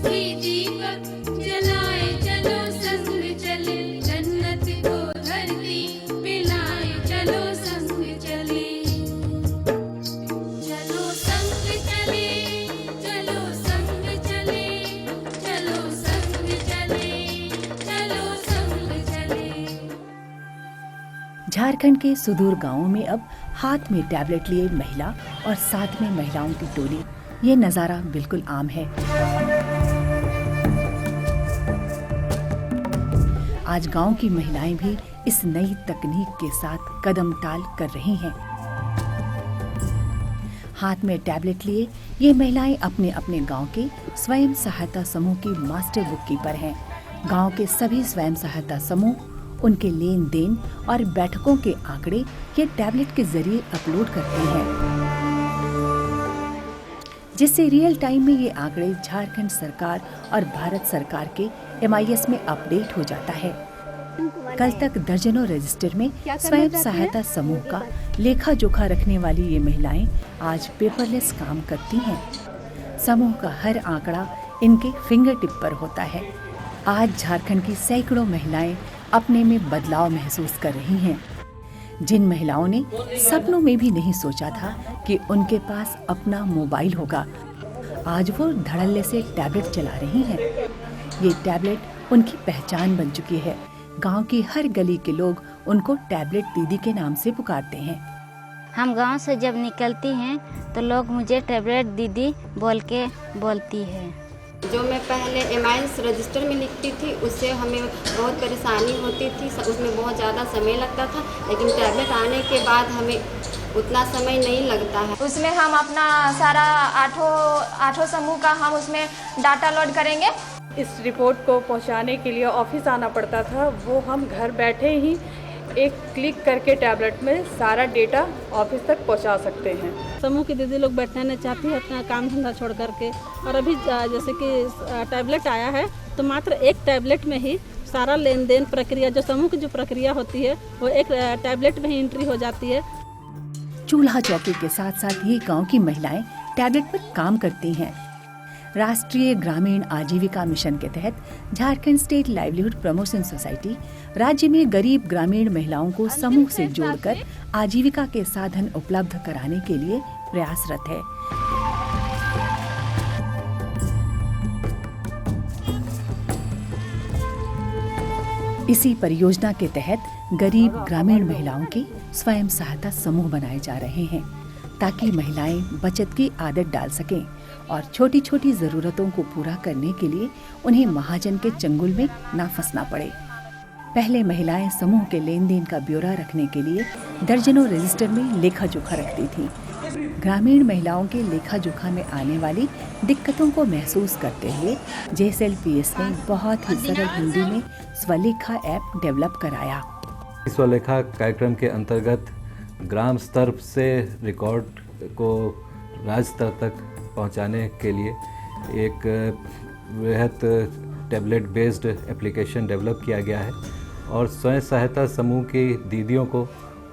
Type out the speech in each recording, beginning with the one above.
सुखी दीपक जलाए, चलो संग चले, जन्नत को धरती पिलाए, चलो संग चले। चलो संग चले, चलो संग चले, चलो संग चले, चलो संग चले। झारखंड के सुदूर गांवों में अब हाथ में टैबलेट लिए महिला और साथ में महिलाओं की टोली, ये नजारा बिल्कुल आम है। आज गांव की महिलाएं भी इस नई तकनीक के साथ कदम ताल कर रही हैं। हाथ में टैबलेट लिए ये महिलाएं अपने अपने गांव के स्वयं सहायता समूह की मास्टर बुक कीपर हैं। गांव के सभी स्वयं सहायता समूह, उनके लेन देन और बैठकों के आंकड़े ये टैबलेट के जरिए अपलोड करते हैं, जिससे रियल टाइम में ये आंकड़े झारखंड सरकार और भारत सरकार के MIS में अपडेट हो जाता है। कल तक दर्जनों रजिस्टर में स्वयं सहायता समूह का लेखा जोखा रखने वाली ये महिलाएं आज पेपरलेस काम करती हैं। समूह का हर आंकड़ा इनके फिंगर टिप पर होता है। आज झारखंड की सैकड़ों महिलाएं अपने में बदलाव महसूस कर रही हैं। जिन महिलाओं ने सपनों में भी नहीं सोचा था कि उनके पास अपना मोबाइल होगा, आज वो धड़ल्ले से टैबलेट चला रही हैं। ये टैबलेट उनकी पहचान बन चुकी है। गांव की हर गली के लोग उनको टैबलेट दीदी के नाम से पुकारते हैं। हम गांव से जब निकलती हैं तो लोग मुझे टैबलेट दीदी बोल के बोलती है। जो मैं पहले MIS रजिस्टर में लिखती थी उससे हमें बहुत परेशानी होती थी, उसमें बहुत ज़्यादा समय लगता था, लेकिन टैबलेट आने के बाद हमें उतना समय नहीं लगता है। उसमें हम अपना सारा आठों समूह का हम उसमें डाटा लोड करेंगे। इस रिपोर्ट को पहुंचाने के लिए ऑफिस आना पड़ता था, वो हम घर बैठे ही एक क्लिक करके टैबलेट में सारा डेटा ऑफिस तक पहुंचा सकते हैं। समूह की दीदी लोग बैठना नहीं चाहती है अपना काम धंधा छोड़ करके, और अभी जैसे कि टैबलेट आया है तो मात्र एक टैबलेट में ही सारा लेन देन प्रक्रिया, जो समूह की जो प्रक्रिया होती है वो एक टैबलेट में ही एंट्री हो जाती है। चूल्हा चौकी के साथ साथ ये गांव की महिलाएं टैबलेट पर काम करती हैं। राष्ट्रीय ग्रामीण आजीविका मिशन के तहत Jharkhand state livelihood promotion society राज्य में गरीब ग्रामीण महिलाओं को समूह से जोड़कर आजीविका के साधन उपलब्ध कराने के लिए प्रयासरत है। इसी परियोजना के तहत गरीब ग्रामीण महिलाओं के स्वयं सहायता समूह बनाए जा रहे हैं, ताकि महिलाएं बचत की आदत डाल सकें और छोटी छोटी जरूरतों को पूरा करने के लिए उन्हें महाजन के चंगुल में ना फंसना पड़े। पहले महिलाएं समूह के लेन देन का ब्यौरा रखने के लिए दर्जनों रजिस्टर में लेखा जोखा रखती थी। ग्रामीण महिलाओं के लेखा जोखा में आने वाली दिक्कतों को महसूस करते हुए JSLPS ने बहुत ही सरल हिंदी में स्वलेखा ऐप डेवलप कराया। स्वलेखा कार्यक्रम के अंतर्गत ग्राम स्तर से रिकॉर्ड को राज्य स्तर तक पहुंचाने के लिए एक वृहत टैबलेट बेस्ड एप्लीकेशन डेवलप किया गया है और स्वयं सहायता समूह की दीदियों को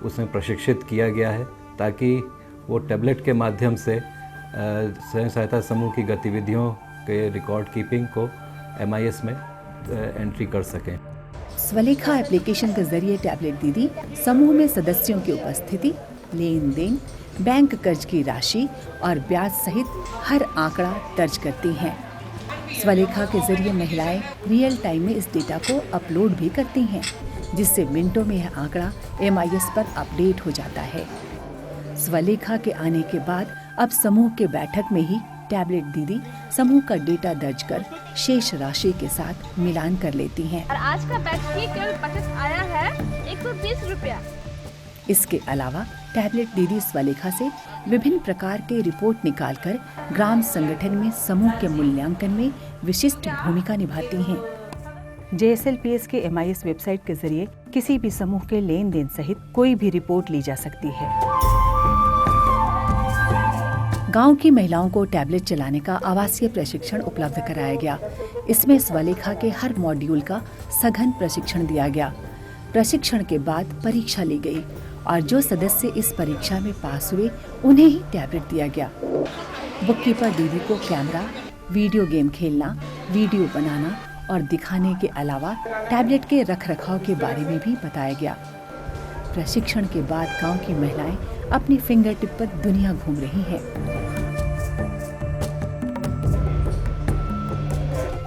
उसमें प्रशिक्षित किया गया है, ताकि वो टैबलेट के माध्यम से स्वयं सहायता समूह की गतिविधियों के रिकॉर्ड कीपिंग को MIS में एंट्री कर सकें। स्वलेखा एप्लीकेशन के जरिए टैबलेट दीदी समूह में सदस्यों की उपस्थिति, लेन देन, बैंक कर्ज की राशि और ब्याज सहित हर आंकड़ा दर्ज करती हैं। स्वलेखा के जरिए महिलाएं रियल टाइम में इस डेटा को अपलोड भी करती हैं, जिससे मिनटों में यह आंकड़ा MIS पर अपडेट हो जाता है। स्वलेखा के आने के बाद अब समूह के बैठक में ही टैबलेट दीदी समूह का डेटा दर्ज कर शेष राशि के साथ मिलान कर लेती हैं। और आज का बैच की केवल बचत आया है 130 रुपया। इसके अलावा टैबलेट दीदी स्वलेखा से विभिन्न प्रकार के रिपोर्ट निकालकर ग्राम संगठन में समूह के मूल्यांकन में विशिष्ट भूमिका निभाती हैं। JSLPS के MIS वेबसाइट के जरिए किसी भी समूह के लेन देन सहित कोई भी रिपोर्ट ली जा सकती है। गांव की महिलाओं को टैबलेट चलाने का आवासीय प्रशिक्षण उपलब्ध कराया गया। इसमें स्वलेखा के हर मॉड्यूल का सघन प्रशिक्षण दिया गया। प्रशिक्षण के बाद परीक्षा ली गई और जो सदस्य इस परीक्षा में पास हुए उन्हें ही टैबलेट दिया गया। बुककीपर दीदी को कैमरा, वीडियो गेम खेलना वीडियो बनाना और दिखाने के अलावा टैबलेट के रखरखाव के बारे में भी बताया गया। प्रशिक्षण के बाद गांव की महिलाएं अपनी फिंगर टिप पर दुनिया घूम रही हैं।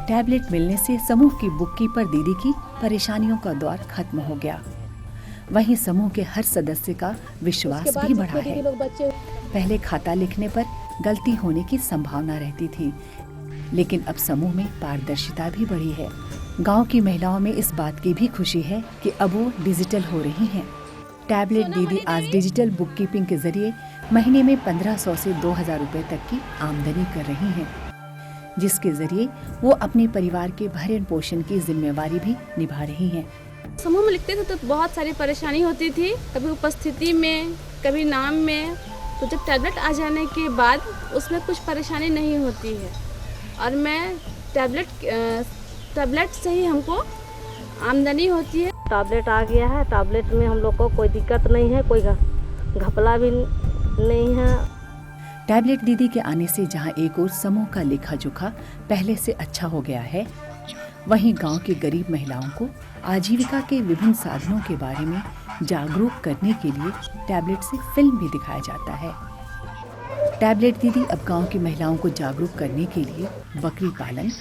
टैबलेट मिलने से समूह की बुककीपर दीदी की परेशानियों का दौर खत्म हो गया। वहीं समूह के हर सदस्य का विश्वास भी बढ़ा है। पहले खाता लिखने पर गलती होने की संभावना रहती थी, लेकिन अब समूह में पारदर्शिता भी बढ़ी है। गांव की महिलाओं में इस बात की भी खुशी है कि अब वो डिजिटल हो रही हैं। टैबलेट दीदी आज डिजिटल बुककीपिंग के जरिए महीने में 1500 से 2000 रुपए तक की आमदनी कर रही हैं, जिसके जरिए वो अपने परिवार के भरण पोषण की जिम्मेवारी भी निभा रही हैं। समूह में लिखते थे तो बहुत सारी परेशानी होती थी, कभी उपस्थिति में, कभी नाम में। तो जब टैबलेट आ जाने के बाद उसमें कुछ परेशानी नहीं होती है और मैं टैबलेट से ही हमको आमदनी होती है। टैबलेट आ गया है, टैबलेट में हम लोग को कोई दिक्कत नहीं है, कोई घपला भी नहीं है। टैबलेट दीदी के आने से जहां एक ओर समूह का लेखा जोखा पहले से अच्छा हो गया है, वहीं गांव की गरीब महिलाओं को आजीविका के विभिन्न साधनों के बारे में जागरूक करने के लिए टैबलेट से फिल्म भी दिखाया जाता है। टैबलेट दीदी अब गांव की महिलाओं को जागरूक करने के लिए बकरी पालन,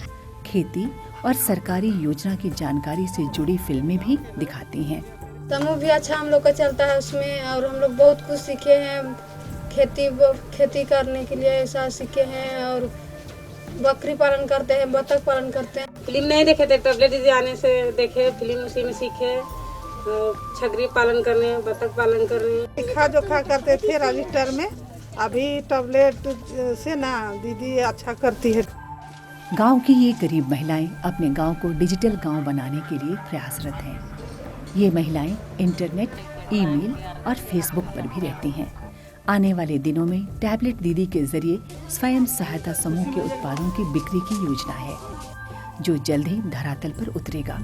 खेती और सरकारी योजना की जानकारी से जुड़ी फिल्में भी दिखाती हैं। समूह भी अच्छा हम लोग का चलता है उसमें, और हम लोग बहुत कुछ सीखे हैं। खेती करने के लिए ऐसा सीखे हैं, और बकरी पालन करते हैं, बतख पालन करते हैं। फिल्म नहीं देखे थे, टैबलेट दीदी आने से देखे, फिल्म उसी में सीखे। छगरी पालन करने, बतख पालन करने, लिखा जोखा करते थे रजिस्टर में। अभी टैबलेट से ना दीदी अच्छा करती है। गांव की ये गरीब महिलाएं अपने गांव को डिजिटल गांव बनाने के लिए प्रयासरत हैं। ये महिलाएं इंटरनेट, ईमेल और फेसबुक पर भी रहती हैं। आने वाले दिनों में टैबलेट दीदी के जरिए स्वयं सहायता समूह के उत्पादों की बिक्री की योजना है, जो जल्द ही धरातल पर उतरेगा।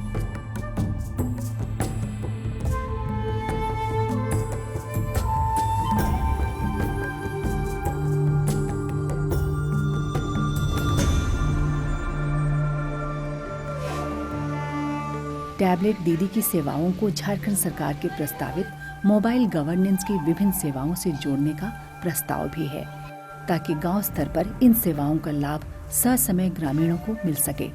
टैबलेट दीदी की सेवाओं को झारखंड सरकार के प्रस्तावित मोबाइल गवर्नेंस की विभिन्न सेवाओं से जोड़ने का प्रस्ताव भी है, ताकि गांव स्तर पर इन सेवाओं का लाभ ससमय ग्रामीणों को मिल सके।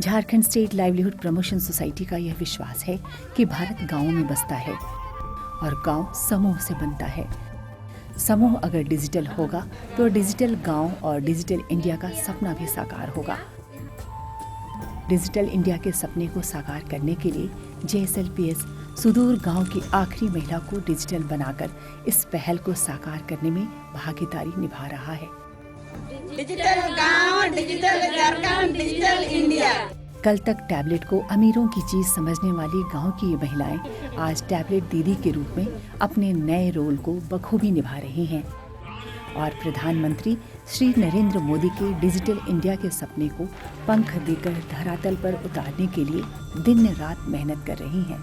Jharkhand state livelihood promotion society का यह विश्वास है कि भारत गांवों में बसता है और गांव समूह से बनता है। समूह अगर डिजिटल होगा तो डिजिटल गांव और डिजिटल इंडिया का सपना भी साकार होगा। डिजिटल इंडिया के सपने को साकार करने के लिए JSLPS सुदूर गांव की आखिरी महिला को डिजिटल बनाकर इस पहल को साकार करने में भागीदारी निभा रहा है। डिजिटल गांव, डिजिटल झारखंड, डिजिटल इंडिया। कल तक टैबलेट को अमीरों की चीज समझने वाली गांव की ये महिलाएं आज टैबलेट दीदी के रूप में अपने नए रोल को बखूबी निभा रही हैं और प्रधानमंत्री श्री नरेंद्र मोदी के डिजिटल इंडिया के सपने को पंख देकर धरातल पर उतारने के लिए दिन रात मेहनत कर रही हैं।